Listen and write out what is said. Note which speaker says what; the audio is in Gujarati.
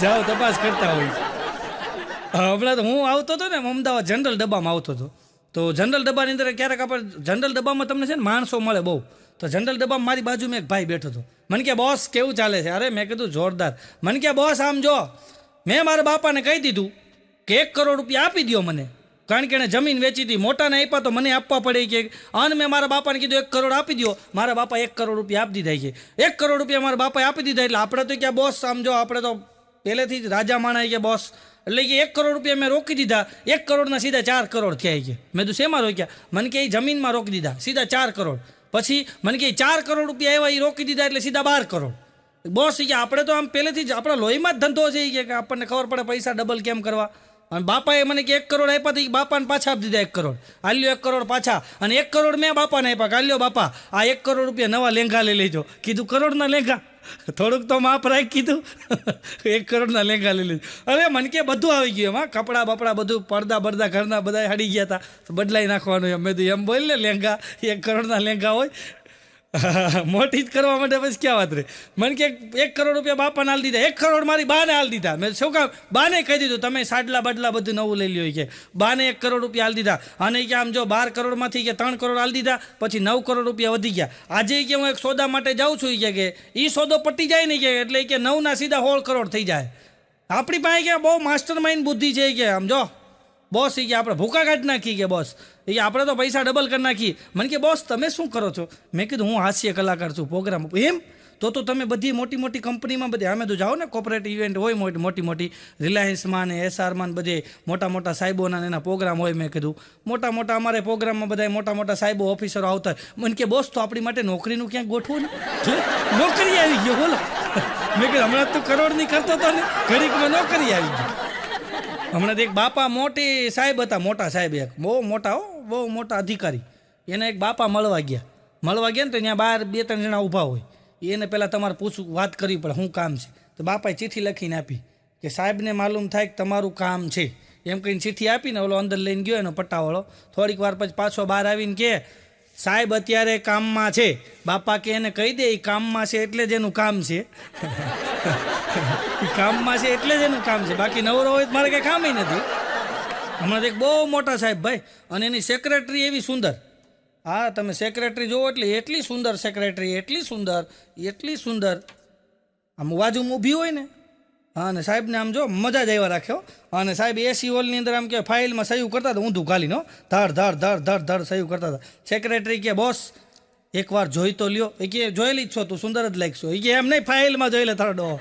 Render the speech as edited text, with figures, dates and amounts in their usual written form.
Speaker 1: જાઓ તપાસ કરતા હોય. હમણાં તો હું આવતો હતો ને અમદાવાદ જનરલ ડબ્બામાં આવતો હતો. તો જનરલ ડબ્બાની અંદર ક્યારેક આપણે જનરલ ડબ્બામાં તમને છે ને માણસો મળે બહુ. તો જનરલ ડબ્બામાં મારી બાજુમાં એક ભાઈ બેઠો હતો. મને કે બોસ કેવું ચાલે છે? અરે મેં કીધું જોરદાર. મને કે બોસ આમ જો, મેં મારા બાપાને કહી દીધું કે 1 કરોડ રૂપિયા આપી દો મને, કારણ કે એણે જમીન વેચી હતી. મોટાને આપ્યા તો મને આપવા પડે કે, અને મેં મારા બાપાને કીધું 1 કરોડ આપી દો. મારા બાપા 1 કરોડ રૂપિયા આપી દીધા છે. 1 કરોડ રૂપિયા મારા બાપાએ આપી દીધા. એટલે આપણે તો ક્યાં બોસ આમ જો, આપણે તો પહેલેથી જ રાજા માણા કે બોસ. એટલે કે 1 કરોડ રૂપિયા મેં રોકી દીધા. 1 કરોડના સીધા 4 કરોડ થયા કે. મેં તો શેમાં રોક્યા? મને કે જમીનમાં રોકી દીધા, સીધા 4 કરોડ. પછી મને કે 4 કરોડ રૂપિયા આવ્યા, એ રોકી દીધા એટલે સીધા 12 કરોડ. બોસ કે આપણે તો આમ પહેલેથી જ આપણા લોહીમાં જ ધંધો છે કે આપણને ખબર પડે પૈસા ડબલ કેમ કરવા. અને બાપાએ મને કે 1 કરોડ આપ્યા તો બાપાને પાછા આપી દીધા 1 કરોડ. આલ્યો 1 કરોડ પાછા, અને 1 કરોડ મેં બાપાને આપ્યા કે આલ્યો બાપા આ 1 કરોડ રૂપિયા નવા લેંઘા લઈ લેજો. કીધું કરોડના લેંઘા? થોડુંક તો માપ રાખ કીધું. 1 કરોડના લેંઘા લઈ લીધું. અરે મને કે બધું આવી ગયું એમાં, કપડાં બપડા બધું, પડદા બરદા ઘરના બધા હડી ગયા હતા, તો બદલાઈ નાખવાનું એમ. મેં તો એમ બોલ ને, લેંઘા 1 કરોડના લેંઘા હોય. મોટી જ કરવા માટે પછી ક્યાં વાત રહે. મને કે 1 કરોડ રૂપિયા બાપાને હાલ દીધા, 1 કરોડ મારી બાને હાલ દીધા. મેં શું કામ? બાને કહી દીધું તમે સાડલા બાડલા બધું નવું લઈ લ્યો કે. બાને 1 કરોડ રૂપિયા હાલ દીધા. અને કે આમ જો 12 કરોડમાંથી કે 3 કરોડ હાલ દીધા, પછી 9 કરોડ રૂપિયા વધી ગયા. આજે કે હું એક સોદા માટે જાઉં છું કે એ સોદો પટી જાય ને કે, એટલે કે 9ના સીધા 16 કરોડ થઈ જાય. આપણી પાસે કે બહુ માસ્ટર માઇન્ડ બુદ્ધિ છે કે. આમ જો બોસ એ કે આપણે ભૂકા કાઢી નાખી કે બોસ, એ આપણે તો પૈસા ડબલ કરી નાખી. મને કે બોસ તમે શું કરો છો? મેં કીધું હું હાસ્ય કલાકાર છું, પ્રોગ્રામ. એમ તો તમે બધી મોટી મોટી કંપનીમાં બધી અમે તો જાઓ ને, કોર્પોરેટ ઇવેન્ટ હોય મોટી મોટી, રિલાયન્સમાં ને એસઆરમાં બધે મોટા મોટા સાહેબોના એના પ્રોગ્રામ હોય. મેં કીધું મોટા મોટા અમારે પ્રોગ્રામમાં બધા મોટા મોટા સાહેબો ઓફિસરો આવતા હોય. મને કે બોસ તો આપણી માટે નોકરીનું ક્યાંક ગોઠવું ને. નોકરી આવી ગયો બોલો. મેં કીધું હમણાં તું કરોડની કરતો હતો ને, ઘડીકમાં નોકરી આવી ગઈ. હમણાં એક બાપા મોટી સાહેબ હતા, મોટા સાહેબ, એક બહુ મોટા, બહુ મોટા અધિકારી. એને એક બાપા મળવા ગયા ને, તો ત્યાં બહાર 2-3 જણા ઊભા હોય. એને પહેલાં તમારે પૂછવું, વાત કરવી પડે શું કામ છે. તો બાપાએ ચિઠ્ઠી લખીને આપી કે સાહેબને માલુમ થાય કે તમારું કામ છે, એમ કહીને ચિઠ્ઠી આપીને ઓલો અંદર લઈને ગયો એનો પટ્ટાવાળો. થોડીક વાર પછી પાછો બહાર આવીને કે સાહેબ અત્યારે કામમાં છે. બાપા કે એને કહી દે એ કામમાં છે એટલે જ એનું કામ છે. કામમાં છે એટલે જ એનું કામ છે, બાકી નવરો હોય તો મારે કંઈ કામ નથી. હમણાં એક બહુ મોટા સાહેબ ભાઈ, અને એની સેક્રેટરી એવી સુંદર. હા તમે સેક્રેટરી જોવો એટલે એટલી સુંદર સેક્રેટરી, એટલી સુંદર. આમ બાજુમાં ઊભી હોય ને, હા, અને સાહેબને આમ જો મજા જ આવ્યા રાખ્યો. અને સાહેબ એસી હોલની અંદર આમ કે ફાઇલમાં સહી કરતા હતા, ઊંધું ગાલીનો ધડ સહી કરતા હતા. સેક્રેટરી કે બોસ એકવાર જોઈ તો લ્યો. એ કે જોયેલી જ છો તું, સુંદર જ લાગશો. એ કે એમ નહીં, ફાઇલમાં જોઈ લે થરડો.